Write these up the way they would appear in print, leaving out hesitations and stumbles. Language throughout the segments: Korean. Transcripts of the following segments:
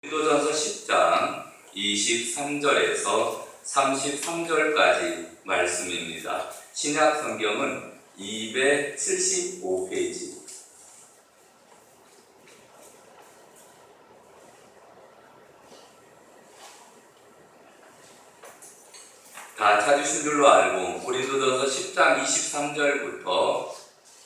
고린도전서 10장 23절에서 33절까지 말씀입니다. 신약 성경은 275페이지. 다 찾으신 줄로 알고 고린도전서 10장 23절부터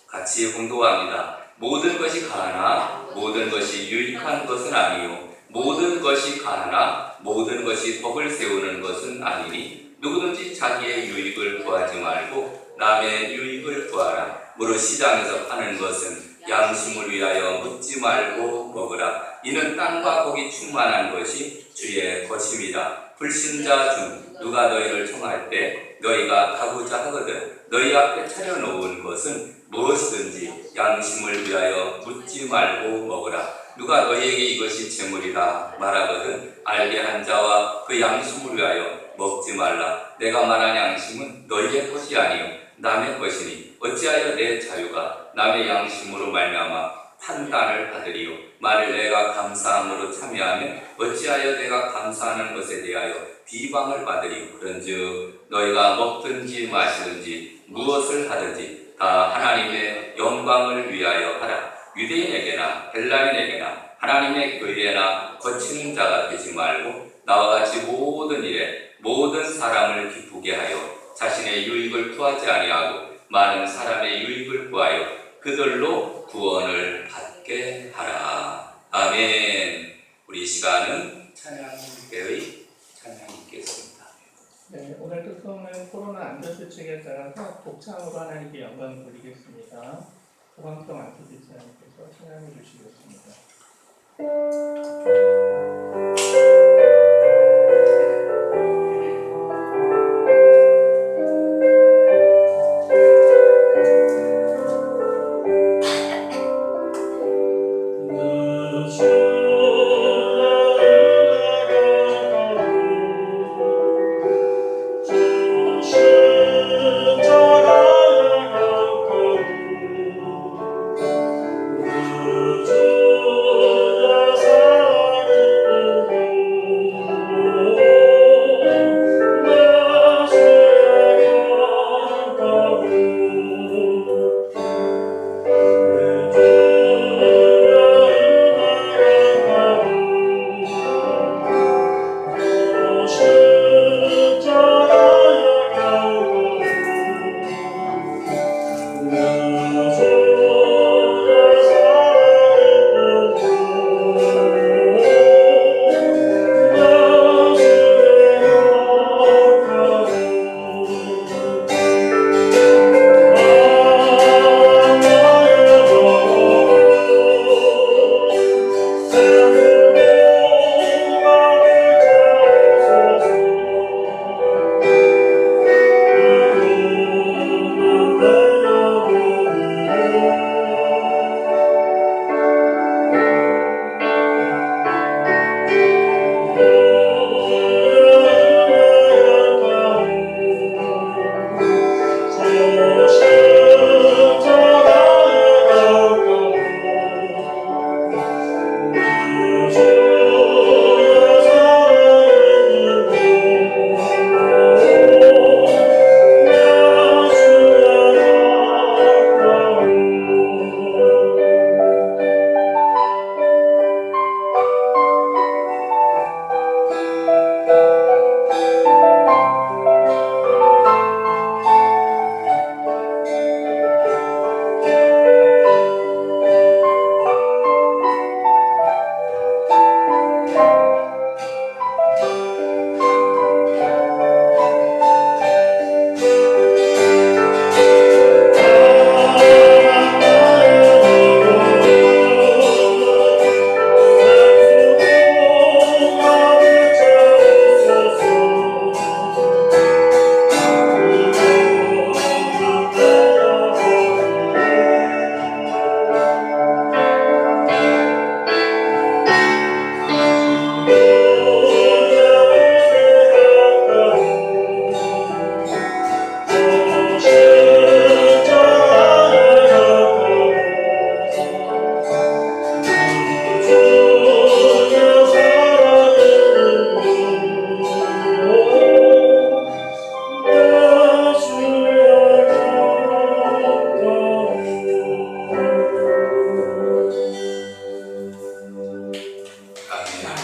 같이 공독합니다. 모든 것이 가하나 모든 것이 유익한 것은 아니요 모든 것이 가하나 모든 것이 법을 세우는 것은 아니니 누구든지 자기의 유익을 구하지 말고 남의 유익을 구하라. 무릇 시장에서 파는 것은 양심을 위하여 묻지 말고 먹으라. 이는 땅과 복이 충만한 것이 주의 것입니다. 불신자 중 누가 너희를 청할 때 너희가 가고자 하거든 너희 앞에 차려놓은 것은 무엇이든지 양심을 위하여 묻지 말고 먹으라. 누가 너희에게 이것이 재물이라 말하거든 알게 한 자와 그 양심을 위하여 먹지 말라. 내가 말한 양심은 너희의 것이 아니요 남의 것이니 어찌하여 내 자유가 남의 양심으로 말미암아 판단을 받으리요. 만일 내가 감사함으로 참여하면 어찌하여 내가 감사하는 것에 대하여 비방을 받으리요. 그런즉 너희가 먹든지 마시든지 무엇을 하든지 다 하나님의 영광을 위하여 하라. 유대인에게나 헬라인에게나 하나님의 교회나 거치는 자가 되지 말고 나와 같이 모든 일에 모든 사람을 기쁘게 하여 자신의 유익을 구하지 아니하고 많은 사람의 유익을 구하여 그들로 구원을 받게 하라. 아멘. 우리 시간은 찬양교회의 찬양 있겠습니다. 네, 오늘 특성은 코로나 안전수칙에 따라서 독창으로 하나님께 영광을 돌리겠습니다. 고광성 안수지사님께서 찬양해 주시겠습니다. 주의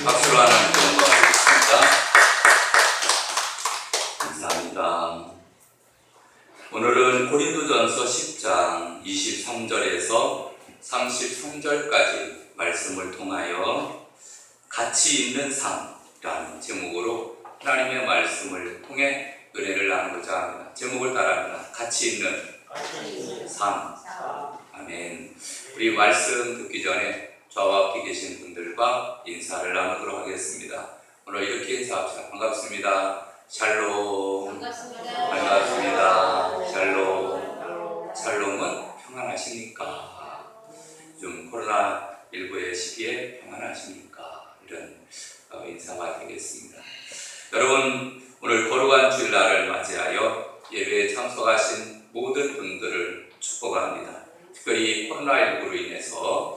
박수로 하나님 영광하겠습니다. 감사합니다. 오늘은 고린도전서 10장 23절에서 33절까지 말씀을 통하여 가치 있는 삶이라는 제목으로 하나님의 말씀을 통해 은혜를 나누고자 합니다. 제목을 따라합니다. 가치 있는 삶. 아멘. 우리 말씀 듣기 전에 저와 함께 계신 분들과 인사를 나누도록 하겠습니다. 오늘 이렇게 인사합시다. 반갑습니다. 샬롬. 반갑습니다. 샬롬. 샬롬은 평안하십니까? 요즘 코로나19의 시기에 평안하십니까? 이런 인사가 되겠습니다. 여러분, 오늘 거룩한 주일날을 맞이하여 예배에 참석하신 모든 분들을 축복합니다. 특별히 코로나19로 인해서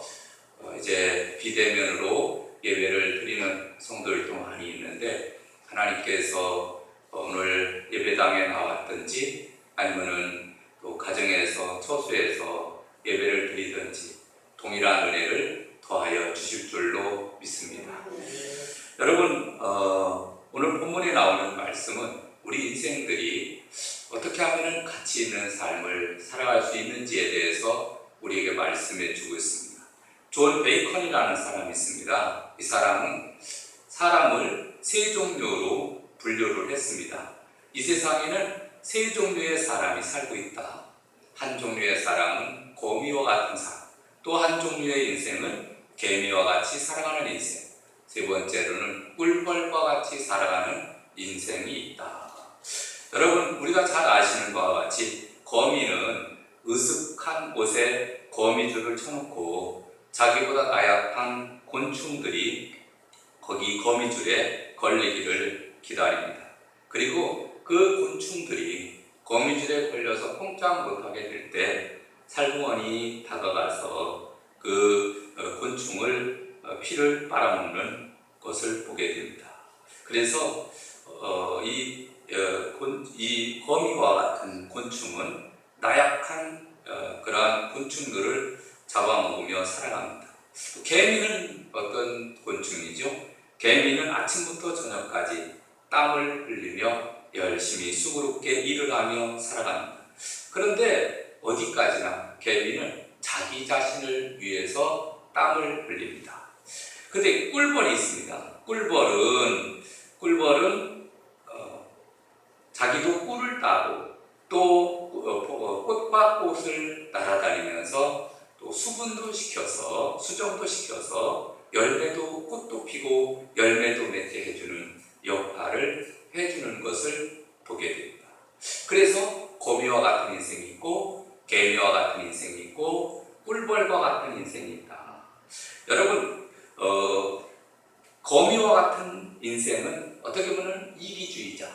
이제 비대면으로 예배를 드리는 성도들도 많이 있는데, 하나님께서 오늘 예배당에 나왔든지 아니면은 또 가정에서 처소에서 예배를 드리든지 동일한 은혜를 더하여 주실 줄로 믿습니다. 여러분, 오늘 본문에 나오는 말씀은 우리 인생들이 어떻게 하면 가치 있는 삶을 살아갈 수 있는지에 대해서 우리에게 말씀해 주고 있습니다. 존 베이컨이라는 사람이 있습니다. 이 사람은 사람을 세 종류로 분류를 했습니다. 이 세상에는 세 종류의 사람이 살고 있다. 한 종류의 사람은 거미와 같은 사람, 또 한 종류의 인생은 개미와 같이 살아가는 인생, 세 번째로는 꿀벌과 같이 살아가는 인생이 있다. 여러분, 우리가 잘 아시는 바와 같이 거미는 으슥한 곳에 거미줄을 쳐놓고 자기보다 나약한 곤충들이 거기 거미줄에 걸리기를 기다립니다. 그리고 그 곤충들이 거미줄에 걸려서 꼼짝 못하게 될 때 살구원이 다가가서 그 곤충을 피를 빨아먹는 것을 보게 됩니다. 그래서 이 거미와 같은 곤충은 나약한 그러한 곤충들을 잡아먹으며 살아갑니다. 개미는 어떤 곤충이죠? 개미는 아침부터 저녁까지 땀을 흘리며 열심히 수고롭게 일을 하며 살아갑니다. 그런데 어디까지나 개미는 자기 자신을 위해서 땀을 흘립니다. 그런데 꿀벌이 있습니다. 꿀벌은 자기도 꿀을 따고 또 꽃과 꽃을 날아다니면서 또 수분도 시켜서 수정도 시켜서 열매도 꽃도 피고 열매도 맺게 해주는 역할을 해주는 것을 보게 됩니다. 그래서 거미와 같은 인생이 있고 개미와 같은 인생이 있고 꿀벌과 같은 인생이 있다. 여러분, 거미와 같은 인생은 어떻게 보면 이기주의자,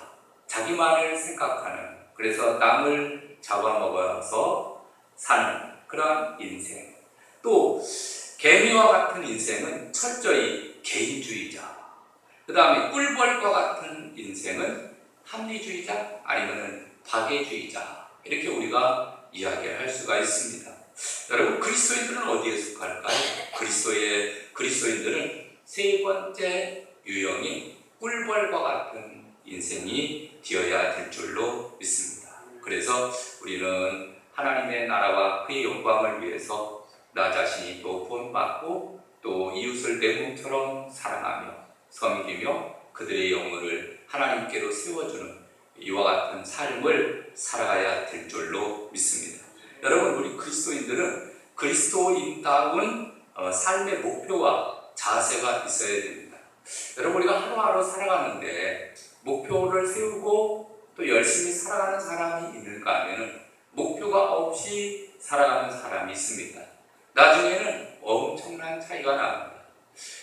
자기만을 생각하는, 그래서 남을 잡아먹어서 사는 그러한 인생. 또 개미와 같은 인생은 철저히 개인주의자. 그 다음에 꿀벌과 같은 인생은 합리주의자 아니면 박애주의자. 이렇게 우리가 이야기를 할 수가 있습니다. 여러분, 그리스도인들은 어디에 속할까요? 그리스도인들은 세 번째 유형인 꿀벌과 같은 인생이 되어야 될 줄로 믿습니다. 그래서 우리는 하나님의 나라와 그의 영광을 위해서 나 자신이 또 본받고 또 이웃을 내 몸처럼 사랑하며 섬기며 그들의 영혼을 하나님께로 세워주는 이와 같은 삶을 살아가야 될 줄로 믿습니다. 여러분, 우리 그리스도인들은 그리스도인다운 삶의 목표와 자세가 있어야 됩니다. 여러분, 우리가 하루하루 살아가는데 목표를 세우고 또 열심히 살아가는 사람이 있는가 하면 목표가 없이 살아가는 사람이 있습니다. 나중에는 엄청난 차이가 납니다.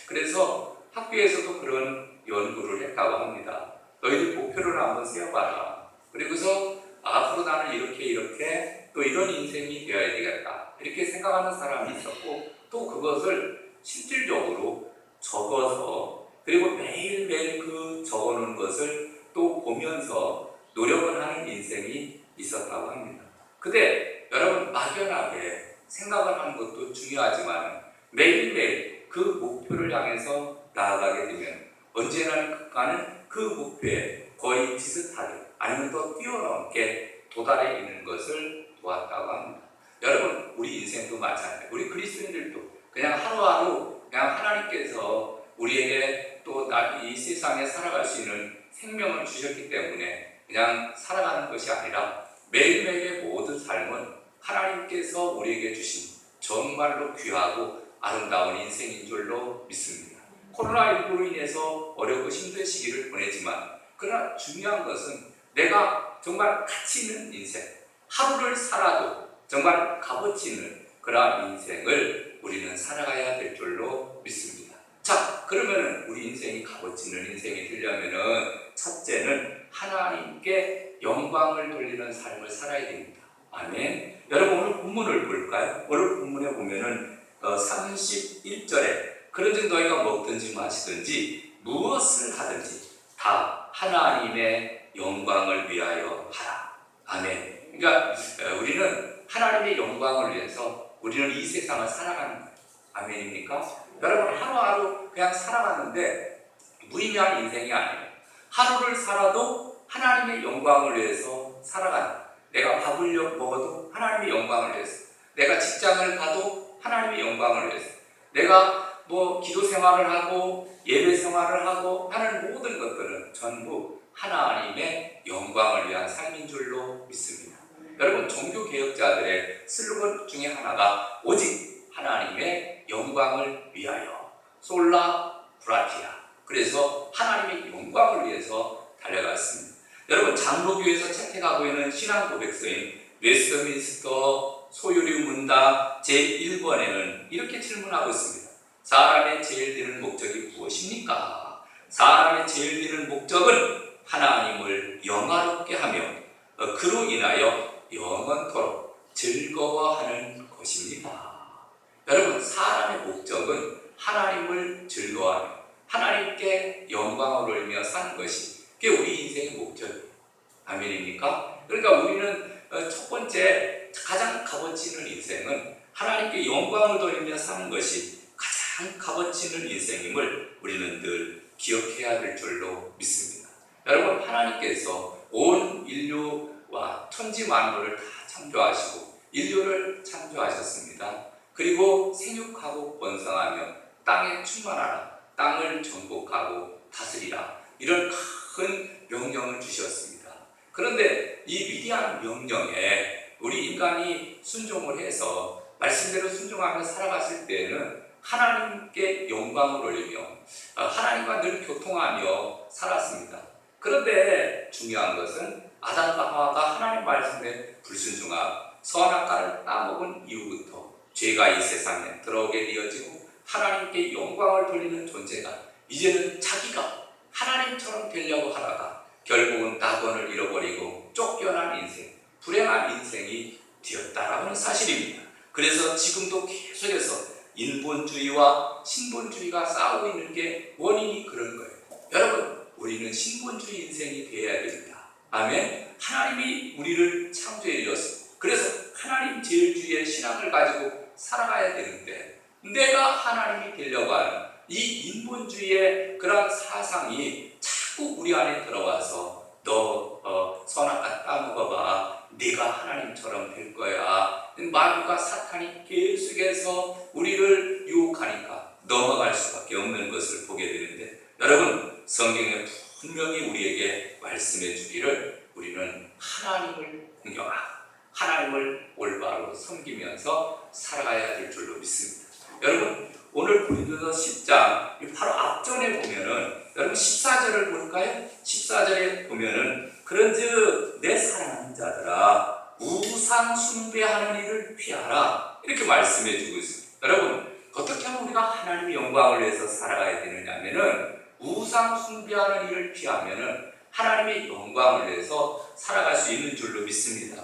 그래서 학교에서도 그런 연구를 했다고 합니다. 너희들 목표를 한번 세워봐라. 그리고서 앞으로 나는 이렇게 또 이런 인생이 되어야 되겠다. 이렇게 생각하는 사람이 있었고 또 그것을 실질적으로 적어서 그리고 매일매일 그 적어놓은 것을 또 보면서 노력을 하는 인생이 있었다고 합니다. 근데 여러분, 막연하게 생각을 하는 것도 중요하지만 매일매일 그 목표를 향해서 나아가게 되면 언젠가는 그 목표에 거의 비슷하게 아니면 더 뛰어넘게 도달해 있는 것을 보았다고 합니다. 여러분, 우리 인생도 마찬가지예요. 우리 그리스도인들도 그냥 하루하루 그냥 하나님께서 우리에게 또 이 세상에 살아갈 수 있는 생명을 주셨기 때문에 그냥 살아가는 것이 아니라 매일매일의 모든 삶은 하나님께서 우리에게 주신 정말로 귀하고 아름다운 인생인 줄로 믿습니다. 코로나19로 인해서 어렵고 힘든 시기를 보내지만 그러나 중요한 것은 내가 정말 가치 있는 인생, 하루를 살아도 정말 값어치 있는 그러한 인생을 우리는 살아가야 될 줄로 믿습니다. 자, 그러면은 우리 인생이 값어치 있는 인생이 되려면은 첫째는 하나님께 영광을 돌리는 삶을 살아야 됩니다. 아멘. 여러분, 오늘 본문을 볼까요? 오늘 본문에 보면은 31절에 그런즉 너희가 먹든지 마시든지 무엇을 하든지 다 하나님의 영광을 위하여 하라. 아멘. 그러니까 우리는 하나님의 영광을 위해서 우리는 이 세상을 살아가는 거예요. 아멘입니까? 여러분, 하루하루 그냥 살아가는데 무의미한 인생이 아니에요. 하루를 살아도 하나님의 영광을 위해서 살아가는 거예요. 내가 밥을 먹어도 하나님의 영광을 위해서, 내가 직장을 가도 하나님의 영광을 위해서, 내가 기도 생활을 하고 예배 생활을 하고 하는 모든 것들은 전부 하나님의 영광을 위한 삶인 줄로 믿습니다. 여러분, 종교개혁자들의 슬로건 중에 하나가 오직 하나님의 영광을 위하여, 솔라 그라티아. 그래서 하나님의 영광을 위해서 달려갔습니다. 여러분, 장로교에서 채택하고 있는 신앙 고백서인 웨스트민스터 소유리 문답 제1번에는 이렇게 질문하고 있습니다. 사람의 제일 드는 목적이 무엇입니까? 사람의 제일 드는 목적은 하나님을 영화롭게 하며 그로 인하여 영원토록 즐거워하는 것입니다. 여러분, 사람의 목적은 하나님을 즐거워하며 하나님께 영광을 돌리며 사는 것이 그게 우리 인생의 목적이에요. 아멘입니까? 그러니까 우리는 첫 번째 가장 값어치 있는 인생은 하나님께 영광을 돌리며 사는 것이 가장 값어치 있는 인생임을 우리는 늘 기억해야 될 줄로 믿습니다. 여러분, 하나님께서 온 인류와 천지 만물을 다 창조하시고 인류를 창조하셨습니다. 그리고 생육하고 번성하며 땅에 충만하라, 땅을 정복하고 다스리라, 이런 큰 명령을 주셨습니다. 그런데 이 위대한 명령에 우리 인간이 순종을 해서 말씀대로 순종하며 살아갔을 때에는 하나님께 영광을 올리며 하나님과 늘 교통하며 살았습니다. 그런데 중요한 것은 아담과 하와가 하나님 말씀에 불순종하고 선악과를 따먹은 이후부터 죄가 이 세상에 들어오게 되어지고 하나님께 영광을 돌리는 존재가 이제는 자기가 하나님처럼 되려고 하다가 결국은 낙원을 잃어버리고 쫓겨난 인생, 불행한 인생이 되었다라는 사실입니다. 그래서 지금도 계속해서 인본주의와 신본주의가 싸우고 있는 게 원인이 그런 거예요. 여러분, 우리는 신본주의 인생이 되어야 됩니다. 아멘. 하나님이 우리를 창조해 주셨습니다. 그래서 하나님 제일주의의 신앙을 가지고 살아가야 되는데 내가 하나님이 되려고 하는 이 인본주의의 그런 사상이 자꾸 우리 안에 들어와서 너 선악과 따먹어봐, 네가 하나님처럼 될 거야, 마귀가 사탄이 계속해서 우리를 유혹하니까 넘어갈 수밖에 없는 것을 보게 되는데, 여러분, 성경에 분명히 우리에게 말씀해 주기를 우리는 하나님을 공경하고 하나님을 올바로 섬기면서 살아가야 될 줄로 믿습니다. 여러분, 오늘 고린도서 10장 바로 앞전에 보면은 여러분 14절을 볼까요? 14절에 보면은 그런즉 내 사랑하는 자들아 우상 숭배하는 일을 피하라, 이렇게 말씀해 주고 있습니다. 여러분, 어떻게 하면 우리가 하나님의 영광을 위해서 살아가야 되느냐면은 우상 숭배하는 일을 피하면은 하나님의 영광을 위해서 살아갈 수 있는 줄로 믿습니다.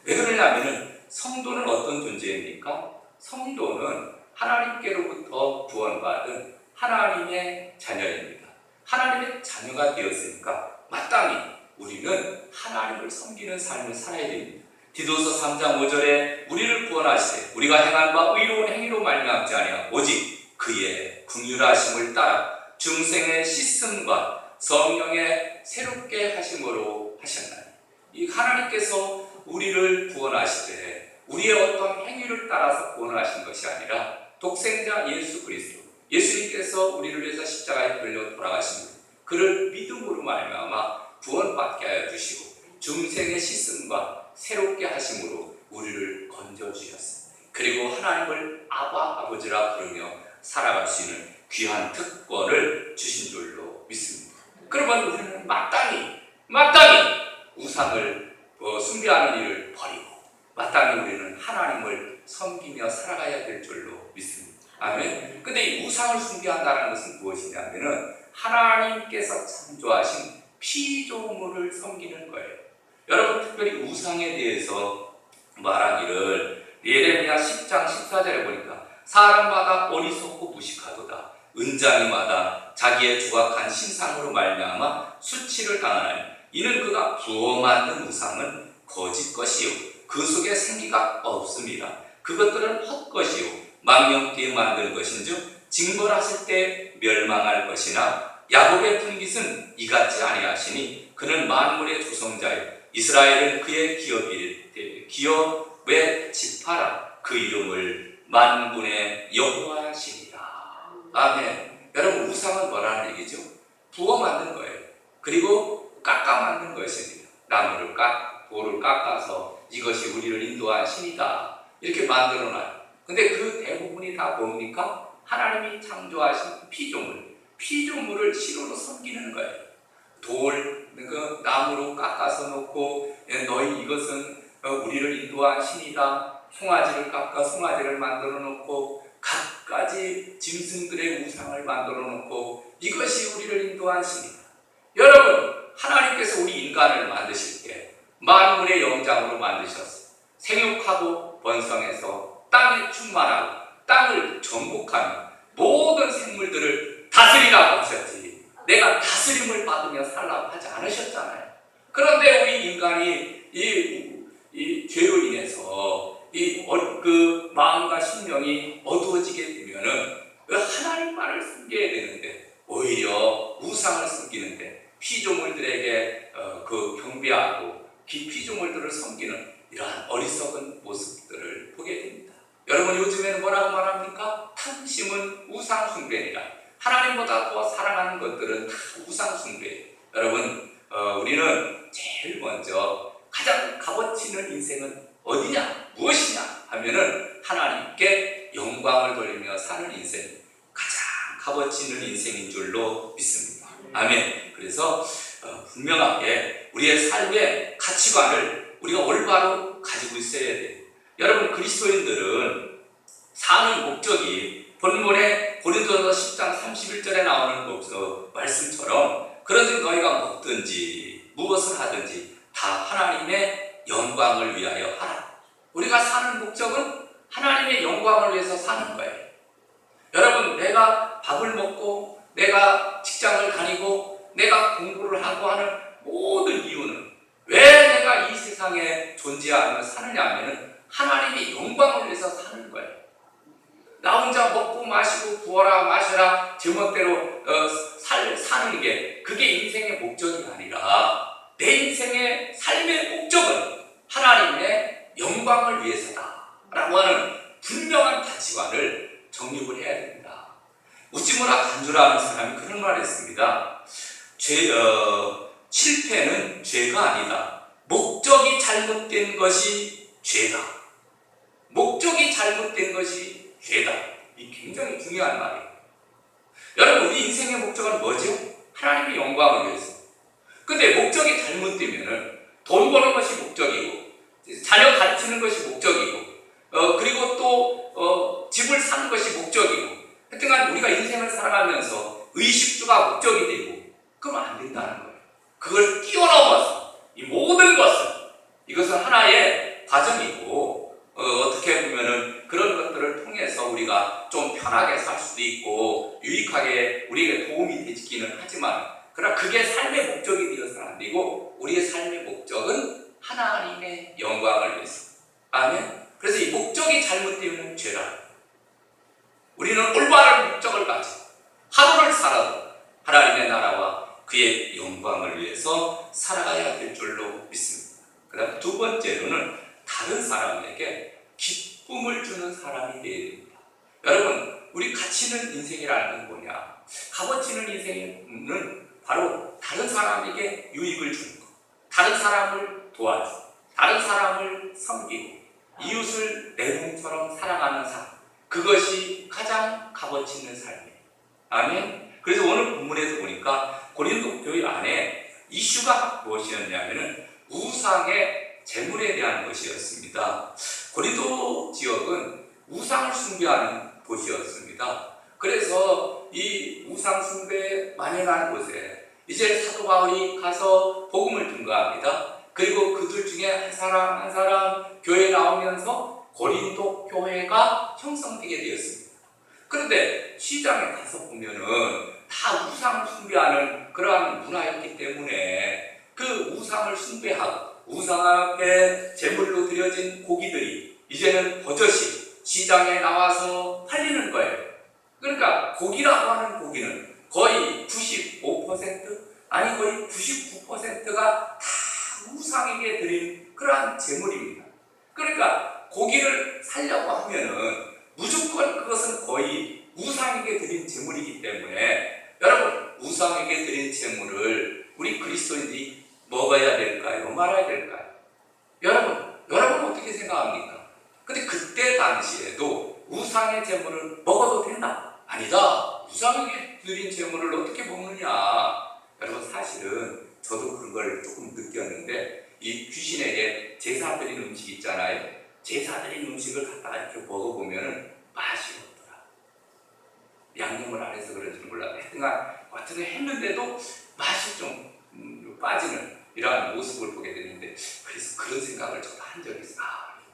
왜 그러냐면은 성도는 어떤 존재입니까? 성도는 하나님께로부터 구원받은 하나님의 자녀입니다. 하나님의 자녀가 되었으니까 마땅히 우리는 하나님을 섬기는 삶을 살아야 됩니다. 디도서 3장 5절에 우리를 구원하시되 우리가 행한 바 의로운 행위로 말미암지 아니하고 오직 그의 긍휼하심을 따라 중생의 씻음과 성령의 새롭게 하심으로 하셨나니. 이 하나님께서 우리를 구원하실 때 우리의 어떤 행위를 따라서 구원하신 것이 아니라 독생자 예수 그리스도, 예수님께서 우리를 위해서 십자가에 달려 돌아가신 그를 믿음으로 말미암아 구원받게 하여 주시고 중생의 씻음과 새롭게 하심으로 우리를 건져주셨습니다. 그리고 하나님을 아바 아버지라 부르며 살아갈 수 있는 귀한 특권을 주신 줄로 믿습니다. 그러면 우리는 마땅히 우상을 숭배하는 일을 버리고 마땅히 우리는 하나님을 섬기며 살아가야 될 줄로 믿습니다. 아멘. 근데 이 우상을 숭배한다는 것은 무엇이냐면은 하나님께서 창조하신 피조물을 섬기는 거예요. 여러분, 특별히 우상에 대해서 말하기를 예레미야 10장 14절에 보니까 사람마다 어리석고 무식하도다. 은장이마다 자기의 조각한 신상으로 말미암아 수치를 당하나니 이는 그가 부어 만든 우상은 거짓 것이요 그 속에 생기가 없습니다. 그것들은 헛것이요 망령되이 만든 것인즉 징벌하실 때 멸망할 것이나 야곱의 분깃은 이같지 아니하시니 그는 만물의 조성자요 이스라엘은 그의 기업의 지파라. 그 이름을 만군의 여호와시니라. 아멘. 여러분, 우상은 뭐라는 얘기죠? 부어 만든 거예요. 그리고 깎아 만든 것입니다. 나무를 돌을 깎아서 이것이 우리를 인도한 신이다 이렇게 만들어 놔요. 근데 그 대부분이 다 뭡니까? 하나님이 창조하신 피조물을 신으로 섬기는 거예요. 그 나무로 깎아서 놓고 너희 이것은 우리를 인도한 신이다. 송아지를 깎아 송아지를 만들어 놓고 갖가지 짐승들의 우상을 만들어 놓고 이것이 우리를 인도한 신이다. 여러분, 하나님께서 우리 인간을 만드실 때 만물의 영장으로 만드셨어요. 생육하고 번성해서 땅에 충만하고 땅을 정복하며 모든 생물들을 다스리라고 하셨지 내가 다스림을 받으며 살라고 하지 않으셨잖아요. 그런데 우리 인간이 이 죄로 인해서 그 마음과 심령이 어두워지게 되면은 하나님만을 섬겨야 되는데 오히려 우상을 섬기는데 피조물들에게 경배하고 피조물들을 섬기는 이러한 어리석은 모습들을 보게 됩니다. 여러분, 요즘에는 뭐라고 말합니까? 탐심은 우상 숭배니라. 하나님보다 더 사랑하는 것들은 다 우상 숭배예요. 여러분, 우리는 제일 먼저 가장 값어치 있는 인생은 어디냐? 무엇이냐? 하면은 하나님께 영광을 돌리며 사는 인생이 가장 값어치 있는 인생인 줄로 믿습니다. 아멘. 그래서 분명하게 우리의 삶의 가치관을 우리가 올바로 가지고 있어야 돼요. 여러분, 그리스도인들은 사는 목적이 본문에 고린도서 10장 31절에 나오는 말씀처럼 그런즉 너희가 먹든지 무엇을 하든지 다 하나님의 영광을 위하여 하라. 우리가 사는 목적은 하나님의 영광을 위해서 사는 거예요. 여러분, 내가 밥을 먹고 내가 직장을 다니고 내가 공부를 하고 하는 모든 이유는 왜 내가 이 세상에 존재하며 사느냐 하면 하나님의 영광을 위해서 사는 거예요. 나 혼자 먹고 마시고 부어라 마셔라 제멋대로 사는 게 그게 인생의 목적이 아니라 내 인생의 삶의 목적은 하나님의 영광을 위해서다 라고 하는 분명한 가치관을 정립을 해야 됩니다. 우찌무라 간주라는 사람이 그런 말을 했습니다. 실패는 죄가 아니다. 목적이 잘못된 것이 죄다. 목적이 잘못된 것이 죄다. 이 굉장히 중요한 말이에요. 여러분, 우리 인생의 목적은 뭐죠? 하나님의 영광을 위해서. 근데 목적이 잘못되면은 돈 버는 것이 목적이고 자녀 가르치는 것이 목적이고 그리고 또 집을 사는 것이 목적이고 하여튼간 우리가 인생을 살아가면서 의식주가 목적이 되고 그러면 안 된다는 거예요. 그걸 뛰어넘어서 이 모든 것은 이것은 하나의 과정이고 어떻게 보면은 그런 것들을 통해서 우리가 좀 편하게 살 수도 있고 유익하게 우리에게 도움이 되기는 하지만 그러나 그게 삶의 목적이 되어서는 안 되고 우리의 삶의 목적은 하나님의 영광을 위해서. 아멘. 그래서 이 목적이 잘못되면 죄라. 우리는 올바른 목적을 가지고 그의 영광을 위해서 살아가야 될 줄로 믿습니다. 그 다음 두 번째로는 다른 사람에게 기쁨을 주는 사람이 되어야 됩니다. 여러분, 우리 가치 있는 인생이라는 건 뭐냐? 값어치 있는 인생은 바로 다른 사람에게 유익을 주는 것, 다른 사람을 도와주고, 다른 사람을 섬기고, 이웃을 내 몸처럼 사랑하는 삶, 그것이 가장 값어치 있는 삶이에요. 아멘. 그래서 오늘 본문에서 보니까 고린도 교회 안에 이슈가 무엇이었냐면은 우상의 제물에 대한 것이었습니다. 고린도 지역은 우상을 숭배하는 곳이었습니다. 그래서 이 우상 숭배에 만연한 곳에 이제 사도 바울이 가서 복음을 증거합니다. 그리고 그들 중에 한 사람 한 사람 교회에 나오면서 고린도 교회가 형성되게 되었습니다. 그런데 시장에 가서 보면은 다 우상을 숭배하는 그러한 문화였기 때문에 그 우상을 숭배하고 우상 앞에 제물로 드려진 고기들이 이제는 버젓이 시장에 나와서 팔리는 거예요. 그러니까 고기라고 하는 고기는 거의 95% 아니 거의 99%가 다 우상에게 드린 그러한 제물입니다. 그러니까 고기를 살려고 하면은 무조건 그것은 거의 우상에게 드린 제물이기 때문에 여러분, 우상에게 드린 제물을 우리 그리스도인들이 먹어야 될까요? 말아야 될까요? 여러분 어떻게 생각합니까? 근데 그때 당시에도 우상의 제물을 먹어도 된다? 아니다. 우상에게 드린 제물을 어떻게 먹느냐? 여러분, 사실은 저도 그걸 조금 느꼈는데 이 귀신에게 제사 드린 음식 있잖아요. 제사 드린 음식을 갖다가 이렇게 먹어보면 맛이 없더라. 양념을 안 해서 그런지는 몰라도 하여튼간 어떻게 했는데도 맛이 좀 빠지는 이러한 모습을 보게 되는데, 그래서 그런 생각을 저도 한 적이 있어요.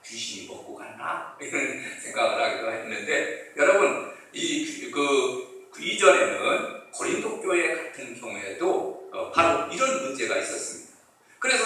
귀신이 먹고 갔나? 이런 생각을 하기도 했는데, 여러분, 그 이전에는 고린도 교회 같은 경우에도 바로 이런 문제가 있었습니다. 그래서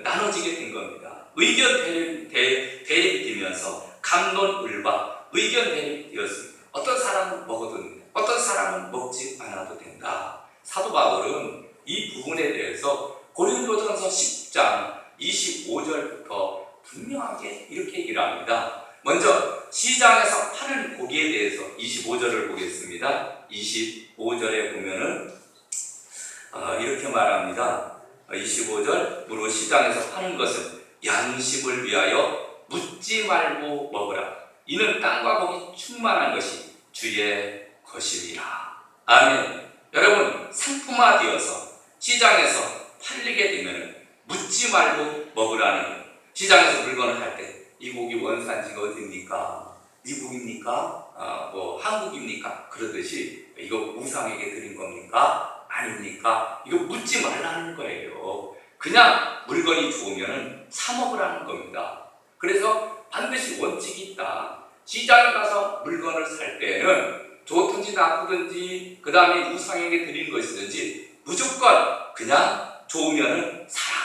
나눠지게 된 겁니다. 의견 대립이 되면서 갑론을박 의견 대립이 되었습니다. 어떤 사람은 먹어도 된다, 어떤 사람은 먹지 않아도 된다. 사도 바울은 이 부분에 대해서 고린도전서 10장 25절부터 분명하게 이렇게 얘기를 합니다. 먼저 시장에서 파는 고기에 대해서 25절을 보겠습니다. 25절에 보면은 이렇게 말합니다. 25절, 무릇 시장에서 파는 것은 양식을 위하여 묻지 말고 먹으라. 이는 땅과 복이 충만한 것이 주의 것이니라. 아멘. 여러분, 상품화되어서 시장에서 팔리게 되면 묻지 말고 먹으라는 거예요. 시장에서 물건을 할 때 이 고기 원산지가 어디입니까? 미국입니까? 한국입니까? 그러듯이 이거 우상에게 드린 겁니까? 아닙니까? 이거 묻지 말라는 거예요. 그냥 물건이 좋으면 사 먹으라는 겁니다. 그래서 반드시 원칙이 있다. 시장에 가서 물건을 살 때는 좋든지 나쁘든지 그 다음에 우상에게 드린 것이든지 무조건 그냥 좋으면 사라.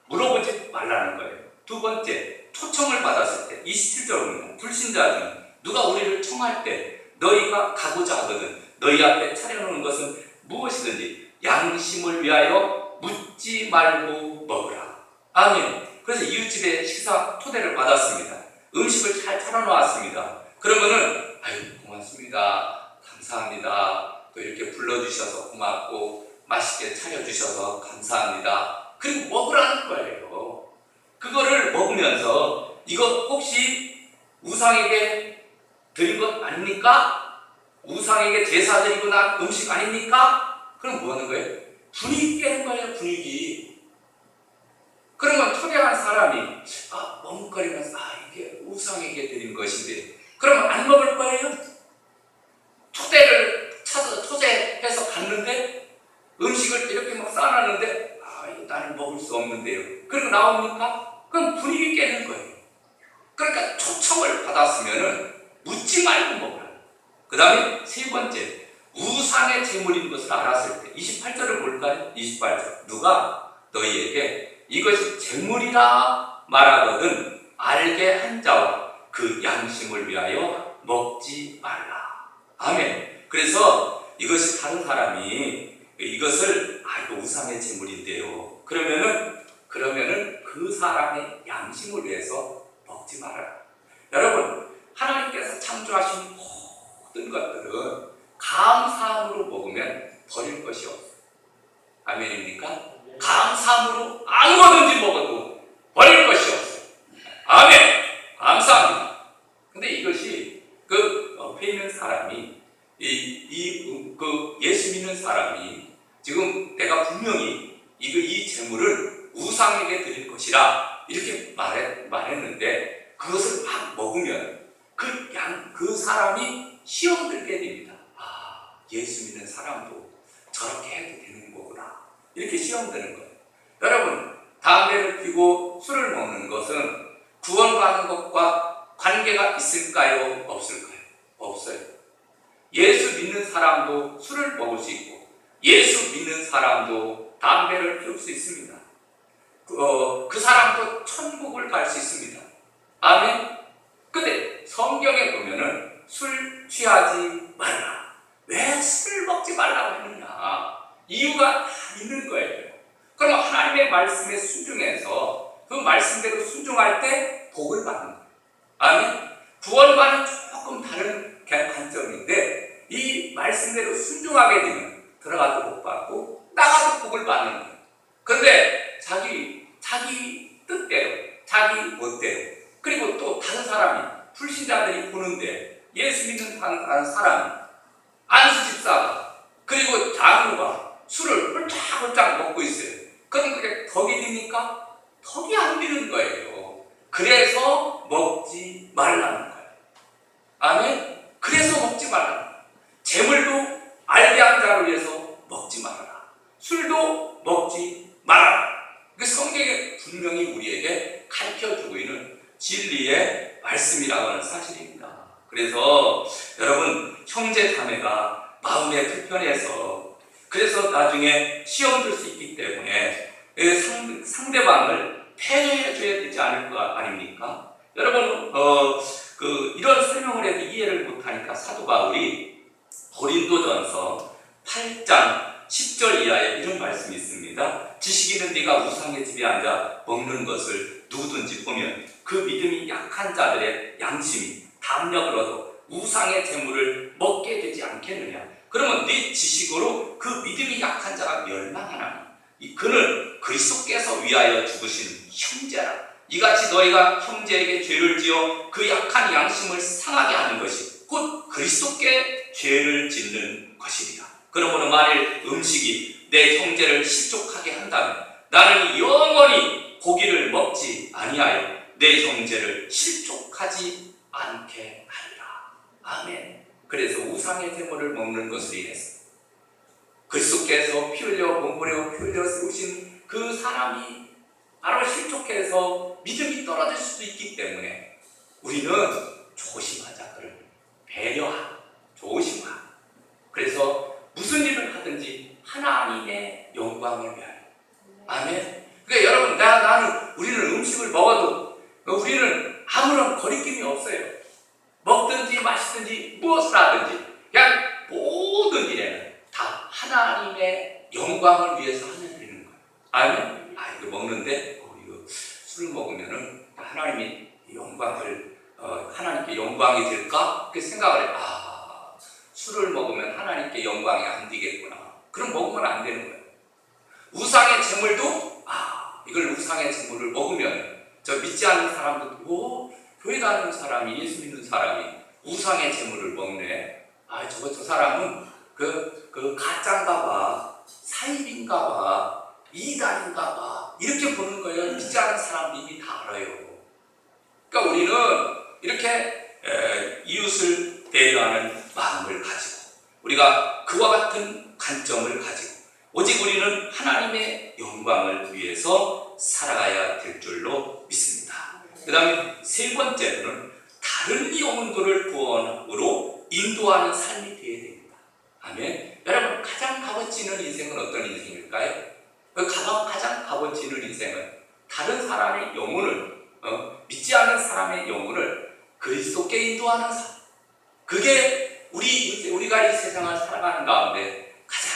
물어보지 말라는 거예요. 두 번째, 초청을 받았을 때 27절입니다. 불신자는 누가 우리를 청할 때 너희가 가고자 하거든 너희 앞에 차려놓은 것은 무엇이든지 양심을 위하여 묻지 말고 먹으라. 아멘. 그래서 이웃집에 식사 초대를 받았습니다. 음식을 잘 차려놓았습니다. 그러면은 아유 고맙습니다, 감사합니다, 또 이렇게 불러주셔서 고맙고 맛있게 차려주셔서 감사합니다. 그리고 먹으라는 거예요. 그거를 먹으면서 이거 혹시 우상에게 드린 것 아닙니까? 우상에게 제사 드리고 난 음식 아닙니까? 그럼 뭐 하는 거예요? 분위기 깨는 거예요, 분위기. 그러면 초대한 사람이 머뭇거리면서 이게 우상에게 드린 것인데 그러면 안 먹을 거예요? 초대해서 갔는데 음식을 이렇게 막 쌓아놨는데 나는 먹을 수 없는데요. 그리고 나옵니까? 그럼 분위기 깨는 거예요. 그러니까 초청을 받았으면은 묻지 말고 먹으라. 그 다음에 세 번째, 우상의 제물인 것을 알았을 때 28절을 볼까요? 28절, 누가 너희에게 이것이 제물이라 말하거든 알게 한 자와 그 양심을 위하여 먹지 말라. 아멘. 그래서 이것이 다른 사람이 이것을 이거 우상의 제물인데요. 그러면은 그 사람의 양심을 위해서 먹지 말아라. 여러분, 하나님께서 창조하신 모든 것들은 감사함으로 먹으면 버릴 것이 없어요. 아멘입니까? 감사함으로 아무거든지 먹어도 버릴 것이 없어요. 아멘! 감사합니다. 근데 이것이 옆에 있는 사람이 예수 믿는 사람이 지금 내가 분명히 이 재물을 우상에게 드릴 것이라 이렇게 말했는데 그것을 막 먹으면 그 사람이 시험 들게 됩니다. 예수 믿는 사람도 저렇게 해도 되는 거구나. 이렇게 시험 드는 거예요. 여러분, 담배를 피고 술을 먹는 것은 구원받는 것과 관계가 있을까요? 없을까요? 없어요. 예수 믿는 사람도 술을 먹을 수 있고 예수 믿는 사람도 담배를 피울 수 있습니다. 그 사람도 천국을 갈 수 있습니다. 아멘? 근데 성경에 보면은 술 취하지 말라. 왜 술을 먹지 말라고 했느냐? 이유가 다 있는 거예요. 그럼 하나님의 말씀에 순종해서 그 말씀대로 순종할 때 복을 받는 거예요. 아멘? 구원과는 조금 다른 관점인데 이 말씀대로 순종하게 되면 들어가도 복 받고 나가도 복을 받는 거예요. 그런데 자기 뜻대로, 자기 멋대로, 그리고 또 다른 사람이, 불신자들이 보는데 예수 믿는 다른 사람이 안수 집사가 그리고 장로가 술을 홀짝홀짝 먹고 있어요. 그럼 그게 덕이 됩니까? 덕이 안 되는 거예요. 그래서 먹지 말라는 거예요. 아멘? 그래서 먹지 말라는 거예요. 재물도 알배한 자를 위해서 먹지 말아라. 술도 먹지 말아라. 성경에 분명히 우리에게 가르쳐주고 있는 진리의 말씀이라고 하는 사실입니다. 그래서 여러분, 형제 자매가 마음에 불편해서 그래서 나중에 시험 들 수 있기 때문에 상대방을 패해줘야 되지 않을 거 아닙니까? 여러분, 이런 설명을 해도 이해를 못하니까 사도 바울이 고린도전서 8장 10절 이하에 이런 말씀이 있습니다. 지식 있는 네가 우상의 집에 앉아 먹는 것을 누구든지 보면 그 믿음이 약한 자들의 양심이 담력을 얻어 우상의 재물을 먹게 되지 않겠느냐. 그러면 네 지식으로 그 믿음이 약한 자가 멸망하나니 그는 그리스도께서 위하여 죽으신 형제라. 이같이 너희가 형제에게 죄를 지어 그 약한 양심을 상하게 하는 것이 곧 그리스도께 죄를 짓는 것이니라. 그러므로 만일 음식이 내 형제를 실족하게 한다면 나는 영원히 고기를 먹지 아니하여 내 형제를 실족하지 않게 하리라. 아멘. 그래서 우상의 제물을 먹는 것을 인해서 그리스도께서 피 흘려 몸부려 피 흘려 세우신 그 사람이 바로 실족해서 믿음이 떨어질 수도 있기 때문에 우리는 조심하자. 그를 배려하고 조심하고, 그래서 무슨 일을 하든지 하나님의 영광을 위하여. 아멘. 그러니까 여러분, 우리는 음식을 먹어도 우리는 아무런 거리낌이 없어요. 먹든지 마시든지 무엇을 하든지 그냥 모든 일에는 다 하나님의 영광을 위해서 하면 되는 거예요. 아멘. 이거 먹는데 이거 술 먹으면은 하나님이 영광을 하나님께 영광이 될까? 그 생각을 해. 술을 먹으면 하나님께 영광이 안 되겠구나. 그럼 먹으면 안 되는 거예요. 우상의 재물도 이걸 우상의 재물을 먹으면 저 믿지 않는 사람도 교회 다니는 사람이, 예수 믿는 사람이 우상의 재물을 먹네. 저 사람은 그 가짜인가 봐, 사입인가 봐, 이단인가 봐, 이렇게 보는 거예요. 믿지 않는 사람들이 이미 다 알아요. 그러니까 우리는 이렇게 이웃을 배려하는 마음을 가지고 우리가 그와 같은 관점을 가지고 오직 우리는 하나님의 영광을 위해서 살아가야 될 줄로 믿습니다. 그 다음에 세 번째로는 다른 영혼들을 구원으로 인도하는 삶이 되어야 됩니다. 아멘. 여러분, 가장 값어치 있는 인생은 어떤 인생일까요? 가장 값어치 있는 인생은 다른 사람의 영혼을 믿지 않는 사람의 영혼을 그리스도께 인도하는 삶. 그게 우리가 이 세상을 살아가는 가운데 가장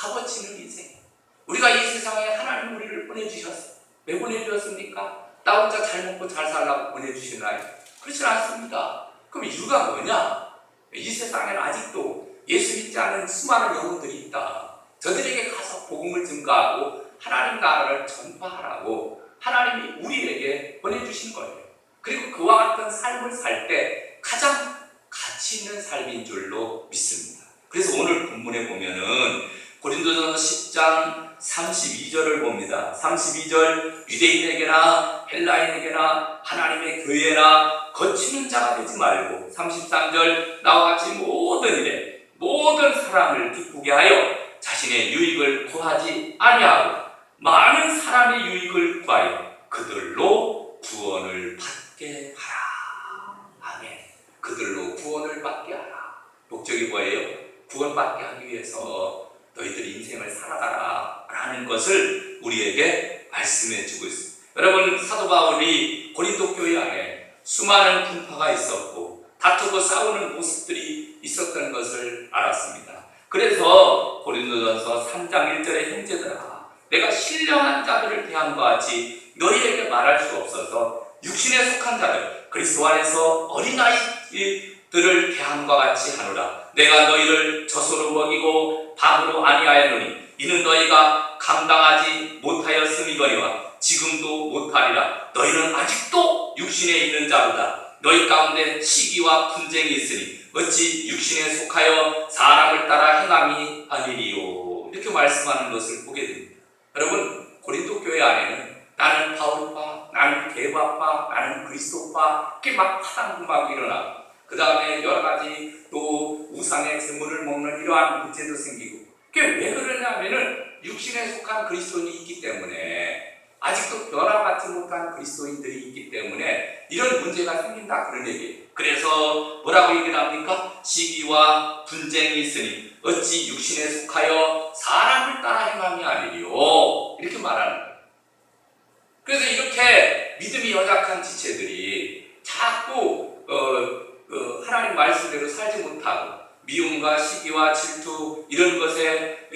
값어치는 인생. 우리가 이 세상에 하나님 우리를 보내주셨어요. 왜 보내주셨습니까? 나 혼자 잘 먹고 잘 살라고 보내주시나요? 그렇지 않습니다. 그럼 이유가 뭐냐? 이 세상에는 아직도 예수 믿지 않는 수많은 영혼들이 있다. 저들에게 가서 복음을 증거하고 하나님 나라를 전파하라고 하나님이 우리에게 보내주신 거예요. 그리고 그와 같은 삶을 살 때 가장 가치 있는 삶인 줄로 믿습니다. 그래서 오늘 본문에 보면은 고린도전서 10장 32절을 봅니다. 32절, 유대인에게나 헬라인에게나 하나님의 교회나 거치는 자가 되지 말고, 33절, 나와 같이 모든 일에 모든 사람을 기쁘게 하여 자신의 유익을 구하지 아니하고 많은 사람의 유익을 구하여 그들로 구원을 받게 하라. 아멘. 그들로 구원을 받게 하라. 목적이 뭐예요? 구원받게 하기 위해서 너희들 인생을 살아가라 라는 것을 우리에게 말씀해 주고 있습니다. 여러분, 사도 바울이 고린도 교회 안에 수많은 분파가 있었고 다투고 싸우는 모습들이 있었던 것을 알았습니다. 그래서 고린도전서 3장 1절에 형제들아, 내가 신령한 자들을 대함과 같이 너희에게 말할 수 없어서 육신에 속한 자들, 그리스도 안에서 어린아이들을 대함과 같이 하노라. 내가 너희를 젖소로 먹이고 밥으로 아니하였노니 이는 너희가 감당하지 못하였음이거니와 지금도 못하리라. 너희는 아직도 육신에 있는 자로다. 너희 가운데 시기와 분쟁이 있으니 어찌 육신에 속하여 사람을 따라 행함이 아니리요. 이렇게 말씀하는 것을 보게 됩니다. 여러분, 고린도 교회 안에는 나는 바울파, 나는 게바파, 나는 그리스도파 이렇게 막 파당구막 일어나고, 그 다음에 여러 가지 또 우상의 제물을 먹는 이러한 문제도 생기고, 그게 왜 그러냐면은 육신에 속한 그리스도인이 있기 때문에, 아직도 변화받지 못한 그리스도인들이 있기 때문에 이런 문제가 생긴다, 그런 얘기예요. 그래서 뭐라고 얘기를 합니까? 시기와 분쟁이 있으니 어찌 육신에 속하여 사람을 따라 행함이 아니리요. 이렇게 말하는 거예요. 그래서 이렇게 믿음이 연약한 지체들이 자꾸 하나님 말씀대로 살지 못하고 미움과 시기와 질투 이런 것에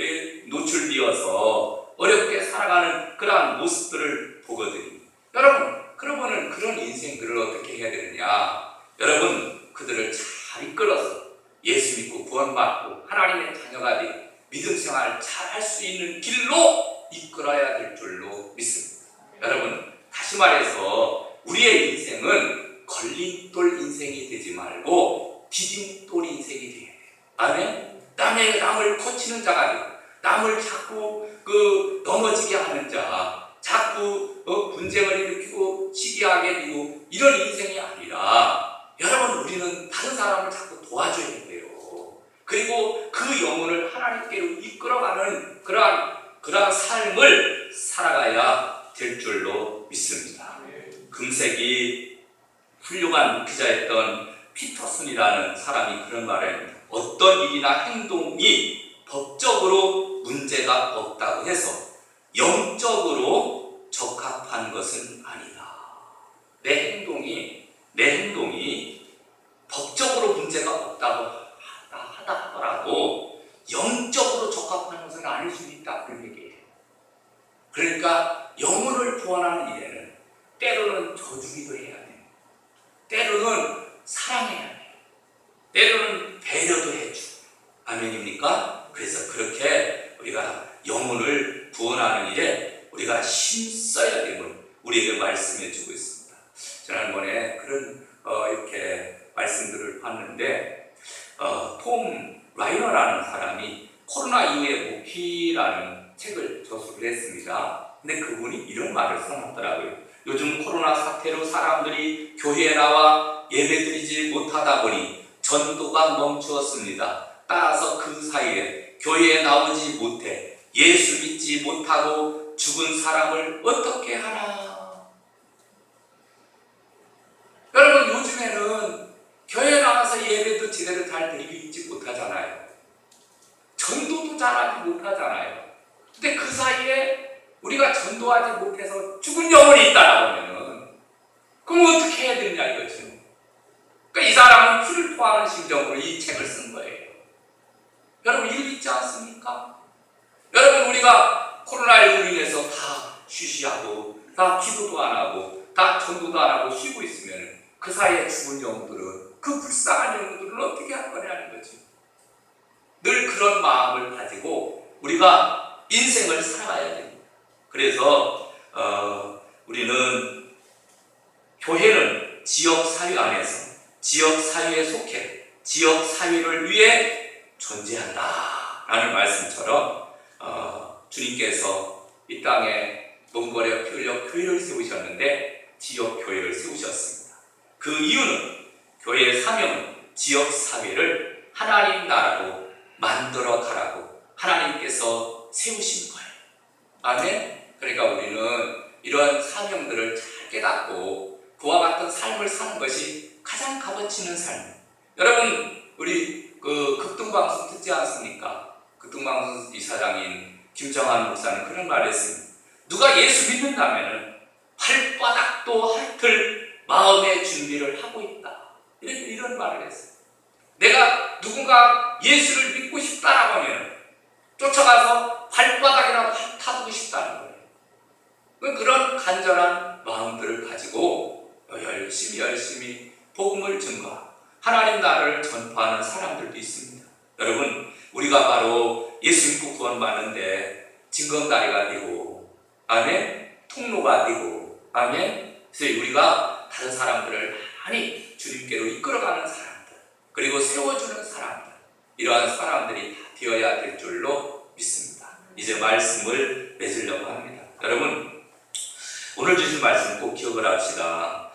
노출되어서 어렵게 살아가는 그러한 모습들을 보거든요. 여러분, 그러면은 그런 인생들을 어떻게 해야 되느냐? 여러분, 그들을 잘 이끌어서 예수 믿고 구원받고 하나님의 자녀가 되고 믿음 생활을 잘 할 수 있는 길로 이끌어야 될 줄로 믿습니다. 여러분, 다시 말해서 우리의 인생은 걸림돌 인생이 되지 말고 디딤돌 인생이 되어야 돼요. 아멘? 남을 거치는 자가 되고 남을 자꾸 넘어지게 하는 자, 자꾸 분쟁을 일으키고 시기하게 되고 이런 인생이 아니라, 여러분, 우리는 다른 사람을 자꾸 도와줘야 돼요. 그리고 그 영혼을 하나님께로 이끌어가는 그러한 삶을 살아가야 될 줄로 믿습니다. 금세기 훌륭한 목회자였던 피터슨이라는 사람이 그런 말을 합니다. 어떤 일이나 행동이 법적으로 문제가 없다고 해서 영적으로 적합한 것은 아니다. 내 행동이 법적으로 문제가 없다고 하더라도 영적으로 적합한 것은 아닐 수 있다, 그런 얘기예요. 그러니까 영혼을 구원하는 일에는 때로는 져주기도 해야 돼요. 때로는 사랑해야 돼요. 때로는 배려도 해주고. 아멘입니까? 그래서 그렇게 우리가 영혼을 구원하는 일에 우리가 힘써야 됨을 우리에게 말씀해 주고 있습니다. 지난번에 그런 이렇게 말씀들을 봤는데, 톰 라이너라는 사람이 코로나 이후의 목회라는 책을 저술을 했습니다. 근데 그분이 이런 말을 써놨더라고요. 요즘 코로나 사태로 사람들이 교회에 나와 예배드리지 못하다 보니 전도가 멈추었습니다. 따라서 그 사이에 교회에 나오지 못해 예수 믿지 못하고 죽은 사람을 어떻게 하나? 여러분, 요즘에는 교회 나와서 예배도 제대로 잘 드리지 못하잖아요. 전도도 잘하지 못하잖아요. 근데 그 사이에 우리가 전도하지 못해서 죽은 영혼이 있다라고 하면은, 그럼 어떻게 해야 되느냐 이거죠. 그러니까 이 사람은 피를 토하는 심정으로 이 책을 쓴 거예요. 여러분, 이유 있지 않습니까? 여러분, 우리가 코로나19로 인해서 다 쉬쉬하고 다 기도도 안 하고 다 전도도 안 하고 쉬고 있으면 그 사이에 죽은 영들은, 그 불쌍한 영들은 어떻게 할 거냐는 거지. 늘 그런 마음을 가지고 우리가 인생을 살아가야 됩니다. 그래서 우리는 교회는 지역 사회 안에서 지역 사회에 속해 지역 사회를 위해 존재한다라는 말씀처럼 주님께서 이 땅에 몽골에 피 흘려 교회를 세우셨는데 지역 교회를 세우셨습니다. 그 이유는 교회의 사명은 지역 사회를 하나님 나라로 만들어 가라고 하나님께서 세우신 거예요. 아멘. 그러니까 우리는 이런 사명들을 잘 깨닫고 그와 같은 삶을 사는 것이 가장 값어치는 삶. 여러분, 우리 그 극동방송 듣지 않습니까? 극동방송 이사장인 김정한 목사는 그런 말을 했습니다. 누가 예수 믿는다면 발바닥도 핥을 마음의 준비를 하고 있다. 이런 말을 했어요. 내가 누군가 예수를 믿고 싶다라고 하면 쫓아가서 발바닥이라도 타두고 싶다는 거예요. 그런 간절한 마음들을 가지고 열심히 복음을 증거, 하나님 나라를 전파하는 사람들도 있습니다. 여러분, 우리가 바로 예수 믿고 구원받는데 징검다리가 되고, 아멘, 통로가 되고, 아멘. 그래서 우리가 다른 사람들을 많이 주님께로 이끌어가는 사람들, 그리고 세워주는 사람들, 이러한 사람들이 되어야 될 줄로 믿습니다. 이제 말씀을 맺으려고 합니다. 여러분, 오늘 주신 말씀 꼭 기억을 합시다.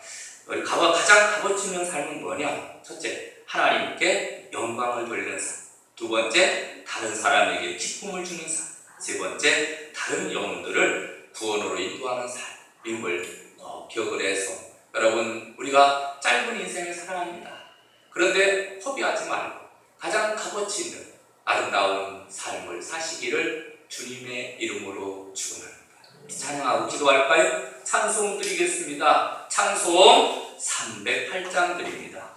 우리 가장 값어치 있는 삶은 뭐냐? 첫째, 하나님께 영광을 돌리는 삶. 두 번째, 다른 사람에게 기쁨을 주는 삶. 세 번째, 다른 영혼들을 구원으로 인도하는 삶임을 기억을 해서, 여러분, 우리가 짧은 인생을 살아갑니다. 그런데 허비하지 말고 가장 값어치 있는 아름다운 삶을 사시기를 주님의 이름으로 축원합니다. 찬양하고 기도할까요? 찬송 드리겠습니다. 찬송 308장 드립니다.